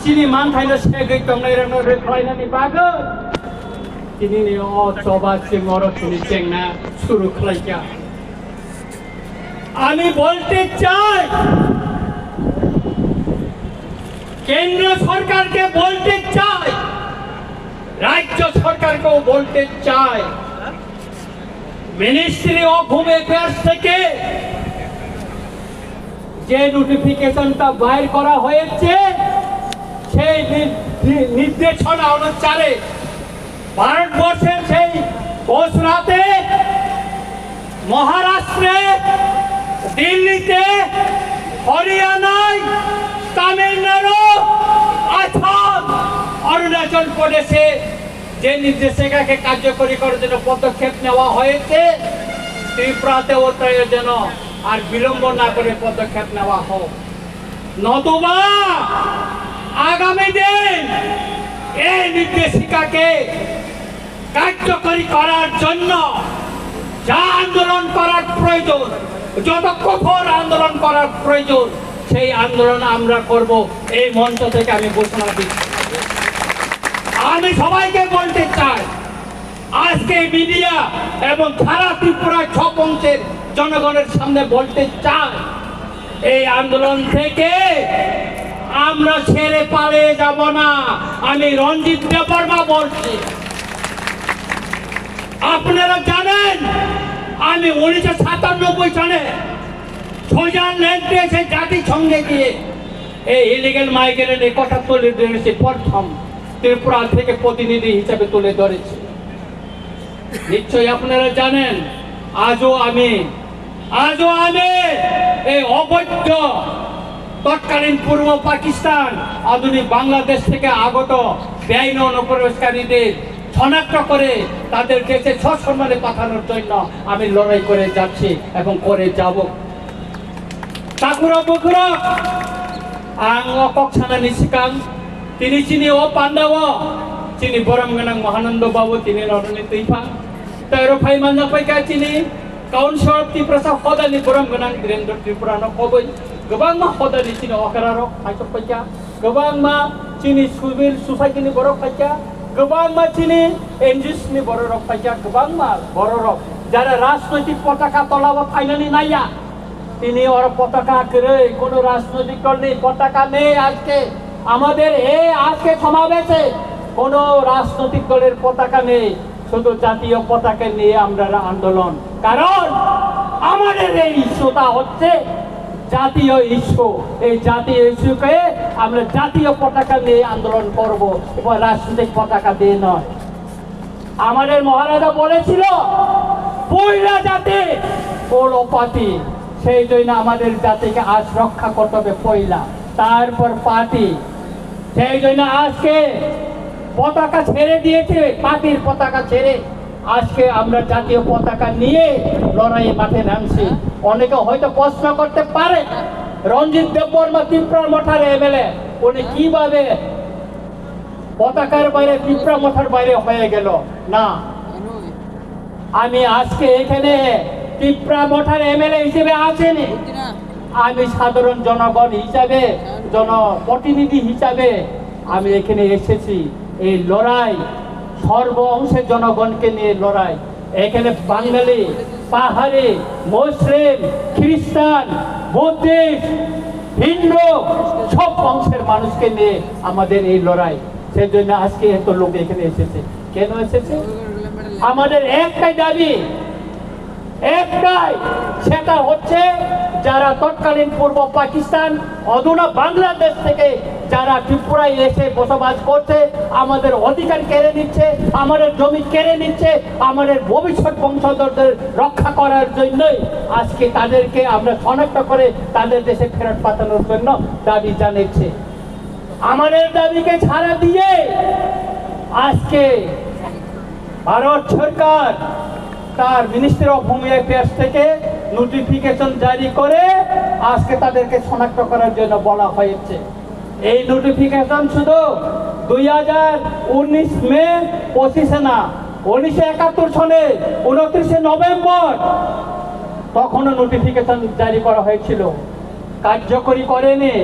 Sini mantai na segay tong nairang reply na ni Bago. Sini ni coba singoro sini ceng na suruh kelaya. আমি বলতে চাই কেন্দ্র সরকারকে বলতে চাই রাজ্য সরকারকেও বলতে চাই মিনিস্ট্রি অফ হোম অ্যাফেয়ার্স থেকে যে নোটিফিকেশনটা বাইর করা হয়েছে সেই নির্দেশনা অনুসারে ভারতবর্ষের সেই ঘোষণাতে মহারাষ্ট্রে দিল্লিতে হরিয়ানায় তামিলনাড়ু আসাম অরুণাচল প্রদেশে যে নির্দেশিকাকে কার্যকরী করার জন্য পদক্ষেপ নেওয়া হয়েছে ত্রিপুরাতেও তাই যেন আর বিলম্ব না করে পদক্ষেপ নেওয়া হোক নতুবা আগামী দিন এই নির্দেশিকাকে কার্যকরী করার জন্য যা আন্দোলন করার প্রয়োজন যত কঠোর আন্দোলন করার প্রয়োজন সেই আন্দোলন আমরা করব এই মঞ্চ থেকে আমি ঘোষণা দিচ্ছি আমি সবাইকে বলতে চাই আজকে মিডিয়া এবং সারা ত্রিপুরার সব অংশের জনগণের সামনে বলতে চাই এই আন্দোলন থেকে আমরা ছেড়ে পালিয়ে যাব না আমি রঞ্জিত দেববর্মা বলছি আপনারা জানেন আমি 1997 সালে সুইজারল্যান্ডে এসে জাতিসংঘে গিয়ে এই ইলিগাল মাইগ্রেন্টের কথা তুলে ধরেছি প্রথম ত্রিপুরা থেকে প্রতিনিধি হিসেবে তুলে ধরেছি নিশ্চয়ই আপনারা জানেন আজও আমি এই অবৈধ তৎকালীন পূর্ব পাকিস্তান আধুনিক বাংলাদেশ থেকে আগত বেআইনি অনুপ্রবেশকারীদের শনাক্ত করে তাদের দেশে সসম্মানে পাঠানোর জন্য আমি লড়াই করে যাচ্ছি এবং করে যাব তাকুরা বকুরা আং ককছানা নিশিকাং তিনি চিনি ও পান্ডাব চিনি বরমগানাং মহানন্দ বাবু তিনি রণনীতি ইফাং তাইরো ফাই মাননা পাইকা চিনি কাউন্সিলর ত্রিপুরা হদানি বরমগানাং বীরেন্দ্র ত্রিপুরাनो কবৈ गोबां मा हदानि चिनि अकारारो फाइसक पाइका गोबां मा चिनि सुबिर सुसाइटिनि बरक पाइका गोबां मा चिनि एनजिओसनि बरक पाइका गोबां मा बरक যারা রাজনৈতিক পতাকা তলাবো ফাইনালি নাইয়া তিনি ওর পতাকা করে কোনো রাজনৈতিক দল নেই পতাকা নেই আজকে আমাদের এই আজকে সমাবেশে কোনো রাজনৈতিক দলের পতাকা নেই শুধু জাতীয় পতাকা নিয়ে আমরা আন্দোলন কারণ আমাদের এই ইস্যুটা হচ্ছে জাতীয় ইস্যু এই জাতীয় ইস্যুকে আমরা জাতীয় পতাকা নিয়ে আন্দোলন করব এবং রাজনৈতিক পতাকা দিয়ে নয় আমাদের মহারাজা বলেছিল পয়লা জাতি পার্টি সেই জন্য আমাদের জাতিকে আজ রক্ষা করতে হবে পয়লা তারপর পার্টি সেই জন্য আজকে পতাকা ছেড়ে দিয়েছে পার্টির পতাকা ছেড়ে আজকে আমরা জাতীয় পতাকা নিয়ে লড়াই মাঠে নামছি অনেকে হয়তো প্রশ্ন করতে পারে রঞ্জিত দেববর্মা ত্রিপুরা মঠার এমএলএ উনি কিভাবে পতাকার বাইরে ত্রিপুরা মঠার বাইরে হয়ে গেল না আমি আজকে এখানে ত্রিপুরা মঠার এমএলএ হিসেবে আসেনি আমি সাধারণ জনগণ হিসাবে জনপ্রতিনিধি হিসাবে আমি এখানে এসেছি এই লড়াই সর্ব অংশের জনগণকে নিয়ে লড়াই এখানে বাঙালি পাহাড়ি মুসলিম খ্রিস্টান বুদ্ধিস্ট হিন্দু সব অংশের মানুষকে নিয়ে আমাদের এই লড়াই সেই জন্য আজকে এত লোক এখানে এসেছে কেন এসেছে আমাদের একটাই দাবি একটাই সেটা হচ্ছে যারা তৎকালীন পূর্ব পাকিস্তান অধুনা বাংলাদেশ থেকে যারা ত্রিপুরায় এসে বসবাস করছে আমাদের অধিকার কেড়ে নিচ্ছে আমাদের জমি কেড়ে নিচ্ছে আমাদের ভবিষ্যৎ বংশধরদের রক্ষা করার জন্যই আজকে তাদেরকে আমরা শনাক্ত করে তাদের দেশে ফেরত পাঠানোর জন্য দাবি জানাচ্ছে আমাদের দাবিকে ছাড়া দিয়ে আজকে ভারত সরকার তার মিনিস্ট্রি অফ হোম অ্যাফেয়ার্স থেকে নোটিফিকেশন জারি করে আজকে তাদেরকে শনাক্ত করার জন্য বলা হয়েছে এই নোটিফিকেশন শুধু 2019 মে 25 না 1971 সালে 29 নভেম্বর তখনও নোটিফিকেশন জারি করা হয়েছিল কার্যকরী করেনি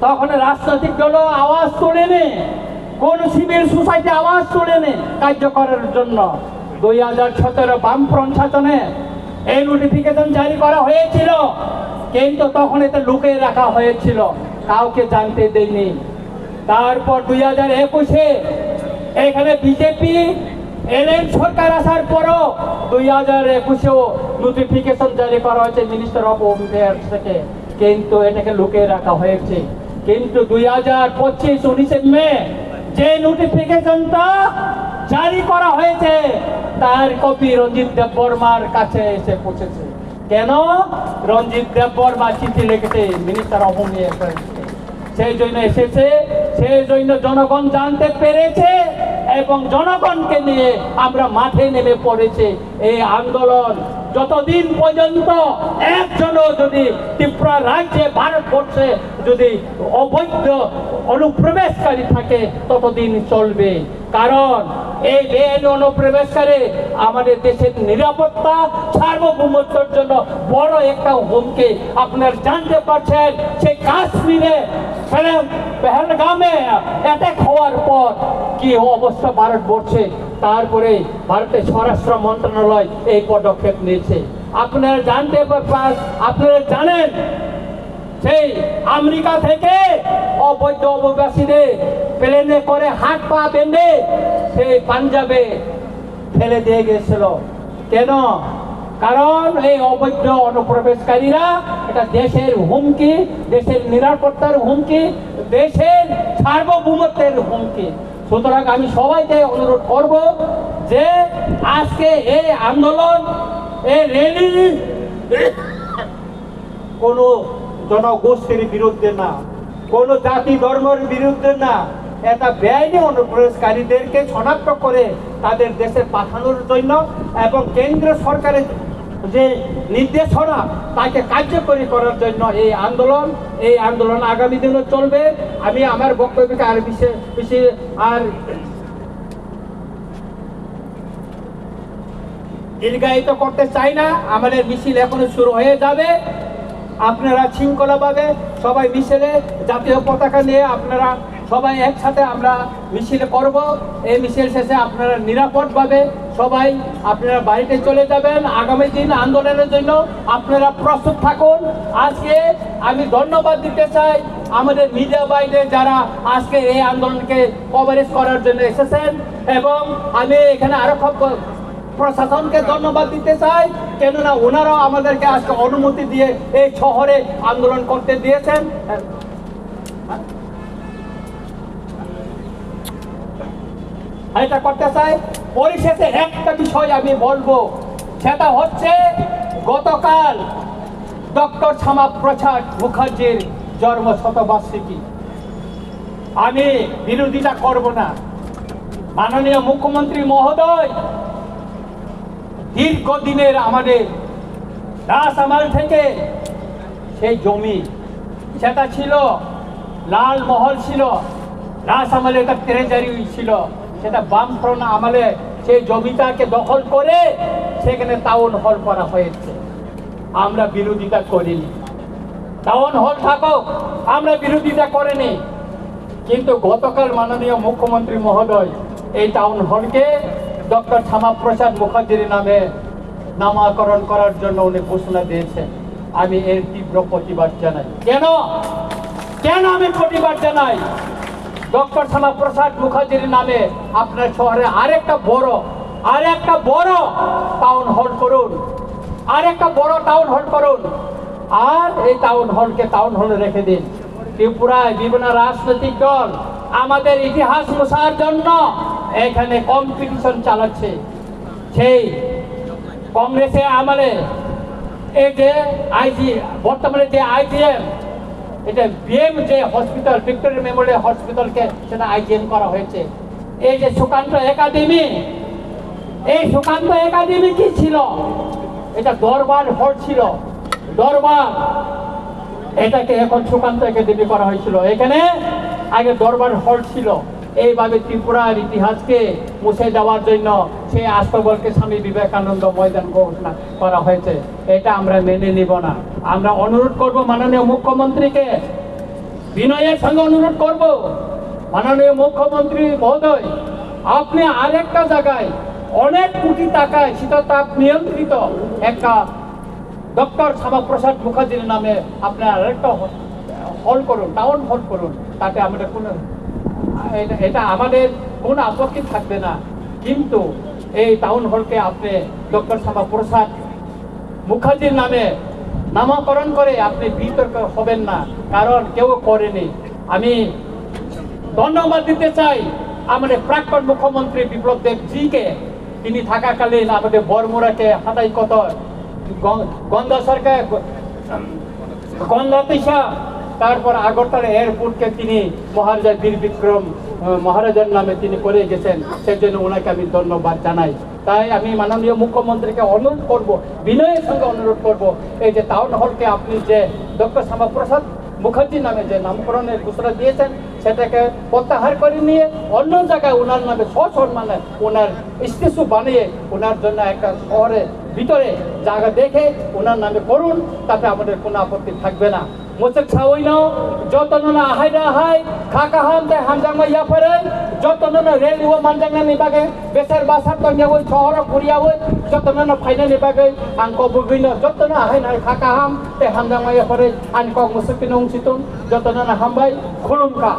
তখন রাজনৈতিক দলও আওয়াজ তোলেনি, কোন সিভিল সোসাইটি আওয়াজ তোলেনি কার্য করার জন্য। 2017 বামফ্রন্ট শাসনে এই নোটিফিকেশন জারি করা হয়েছিল, কিন্তু তখন এটা লুকিয়ে রাখা হয়েছিল, কাউকে জানতে দেয়নি। তারপর 2021-এ এখানে বিজেপি এলএন সরকার আসার পরও 2021-এও নোটিফিকেশন জারি করা হয়েছে মিনিস্টার অফ হোম অ্যাফেয়ার্স থেকে, কিন্তু এটাকে লুকিয়ে রাখা হয়েছে। কিন্তু 2025-19 মে যে নোটিফিকেশনটা জারি করা হয়েছে তার কপি রঞ্জিত দেববর্মার কাছে এসে পৌঁছেছে। কেন? রঞ্জিত দেববর্মা চিঠি লিখেছে মিনিস্টার অফ হোম অ্যাফেয়ার্স, সেই জন্য এসেছে, সেই জন্য জনগণ জানতে পেরেছে এবং জনগণকে নিয়ে আমরা মাঠে নেমে পড়েছে। এই আন্দোলন যতদিন পর্যন্ত একজনও যদি ত্রিপুরা রাজ্যে ভারতবর্ষে যদি অবৈধ অনুপ্রবেশকারী থাকে ততদিন চলবে। কারণ এই বেআইনি অনুপ্রবেশকারী আমাদের দেশের নিরাপত্তা সার্বভৌমত্বের জন্য বড় একটা হুমকি। আপনারা জানতে পারছেন সেই কাশ্মীরে পেহেলগামে অ্যাটাক হওয়ার পর কি অবস্থা ভারতবর্ষে, তারপরে ভারতের স্বরাষ্ট্র মন্ত্রণালয় এই পদক্ষেপ নিয়েছে। আপনারা জানেন সেই আমেরিকা থেকে অবৈধ অভিবাসীদের প্লেনে করে হাত পা বেঁধে সেই পাঞ্জাবে ফেলে দিয়ে গেছিল। কেন? কারণ এই অবৈধ অনুপ্রবেশকারীরা এটা দেশের হুমকি, দেশের নিরাপত্তার হুমকি, দেশের সার্বভৌমত্বের হুমকি। সুতরাং আমি সবাইকে অনুরোধ করব যে আজকে এই আন্দোলন, এই র্যালি কোনো জনগোষ্ঠীর বিরুদ্ধে না, কোনো জাতি ধর্মের বিরুদ্ধে না, এটা বেআইনি অনুপ্রবেশকারীদেরকে শনাক্ত করে তাদের দেশে পাঠানোর জন্য এবং কেন্দ্র সরকারের যে নির্দেশনা তাকে কার্যকরী করার জন্য এই আন্দোলন আগামী দিনে চলবে। আমি আমার বক্তব্যকে আর বেশি দীর্ঘায়িত করতে চাই না। আমাদের মিছিল এখনো শুরু হয়ে যাবে। আপনারা শৃঙ্খলাভাবে সবাই মিছিলে জাতীয় পতাকা নিয়ে আপনারা সবাই একসাথে আমরা মিছিল করব। এই মিছিল শেষে আপনারা নিরাপদভাবে সবাই আপনারা বাড়িতে চলে যাবেন। আগামী দিন আন্দোলনের জন্য আপনারা প্রস্তুত থাকুন। আজকে আমি ধন্যবাদ দিতে চাই আমাদের মিডিয়া ভাইদের যারা আজকে এই আন্দোলনকে কভারেজ করার জন্য এসেছেন, এবং আমি এখানে আরো প্রশাসনকে ধন্যবাদ দিতে চাই, কেননা ওনারাও আমাদেরকে আজকে অনুমতি দিয়ে এই শহরে আন্দোলন করতে দিয়েছেন। এটা করতে চাই। পরিশেষে একটা বিষয় আমি বলবো, সেটা হচ্ছে গতকাল ডক্টর শ্যামাপ্রসাদ মুখার্জির জন্ম শতবার্ষিকী। আমি বিরোধিতা করব না। মাননীয় মুখ্যমন্ত্রী মহোদয় দীর্ঘদিনের আমাদের দাস আমল থেকে সেই জমি, সেটা ছিল লাল মহল, ছিল দাস আমলে একটা ট্রেজারি ছিল, সেটা বামফ্রন্ট আমলে সেই জমিটাকে দখল করে সেখানে টাউন হল করা হয়েছে। আমরা বিরোধিতা করিনি, টাউন হল থাকুক, আমরা বিরোধিতা করিনি। কিন্তু গতকাল মাননীয় মুখ্যমন্ত্রী মহোদয় এই টাউন হলকে ডক্টর শ্যামাপ্রসাদ মুখার্জির নামে নামকরণ করার জন্য উনি ঘোষণা দিয়েছেন। আমি এর তীব্র প্রতিবাদ জানাই। কেন আমি প্রতিবাদ জানাই? ডক্টর শ্যামাপ্রসাদ মুখার্জির নামে আপনার শহরে আরেকটা বড় টাউন হল করুন, আর এই টাউন হলকে টাউন হলে রেখে দিন। ত্রিপুরায় বিভিন্ন রাজনৈতিক দল আমাদের ইতিহাস মোছার জন্য এখানে কম্পিটিশন চালাচ্ছে। সেই কংগ্রেসের আমলে এই যে বর্তমানে যে IGM, এটা বিএম যে হসপিটাল, ভিক্টোরিয়া মেমোরিয়াল হসপিটালকে সেটা IGM করা হয়েছে। এই যে সুকান্ত একাডেমি, এই সুকান্ত একাডেমি কি ছিল? এটা দরবার হল ছিল, দরবার, এটাকে এখন সুকান্ত একাডেমি করা হয়েছিল। এখানে আগে দরবার হল ছিল। এইভাবে ত্রিপুরার ইতিহাসকে মুছে দেওয়ার জন্য সেই আস্তবলকে স্বামী বিবেকানন্দ ময়দান ঘোষণা করা হয়েছে। এটা আমরা মেনে নিব না। আমরা অনুরোধ করব মাননীয় মুখ্যমন্ত্রীকে বিনয়ের সঙ্গে অনুরোধ করব, মাননীয় মুখ্যমন্ত্রী মহোদয়, আপনি আরেকটা জায়গায় অনেক কোটি টাকায় শীততাপ নিয়ন্ত্রিত একটা ডক্টর শ্যামাপ্রসাদ মুখার্জির নামে আপনি আরেকটা হল করুন, টাউন হল করুন, তাতে আমাদের কোনো এটা আমাদের কোনো আপত্তি থাকবে না। কিন্তু এই টাউন হলকে আপনি ডক্টর শ্যামাপ্রসাদ মুখার্জির নামে নামকরণ করে আপনি বিতর্ক হবেন না, কারণ কেউ করেনি। আমি ধন্যবাদ দিতে চাই আমাদের প্রাক্তন মুখ্যমন্ত্রী বিপ্লব দেবজিকে, তিনি থাকাকালীন আমাদের বরমুড়াকে হাতাই কত গন্ধ সরকার গন্ধাতিসা, তারপর আগরতলা এয়ারপোর্টকে তিনি মহারাজা বীর বিক্রম মহারাজার নামে তিনি করে গেছেন, সেই জন্য ওনাকে আমি ধন্যবাদ জানাই। তাই আমি মাননীয় মুখ্যমন্ত্রীকে অনুরোধ করব, বিনয়ের সঙ্গে অনুরোধ করব, এই যে টাউন হলকে আপনি যে ডক্টর শ্যামাপ্রসাদ মুখার্জির নামে যে নামকরণের ঘোষণা দিয়েছেন সেটাকে প্রত্যাহার করে নিয়ে অন্য জায়গায় ওনার নামে সসম্মানে ওনার স্ট্যাচু বানিয়ে ওনার জন্য একটা শহরের ভিতরে জায়গা দেখে ওনার নামে করুন, তাতে আমাদের কোনো আপত্তি থাকবে না। মোচক ছাওই নাও যতন না আহাই না আহাই খাকা হাম তাই হামজামা ইয়া ফেরে যতন না রেল ও মানজাঙ্গা নিবাগে বেসার বাসার তঙ্গে ওই শহর ঘুরিয়া ওই যতন না ফাইনা নিবাগে আংক বিভিন্ন যতন আহাই না খাকা হাম তাই হামজামা ইয়া ফেরে আনক মুসকিন অংশিতুন যতন না হামবাই খুলুমকা।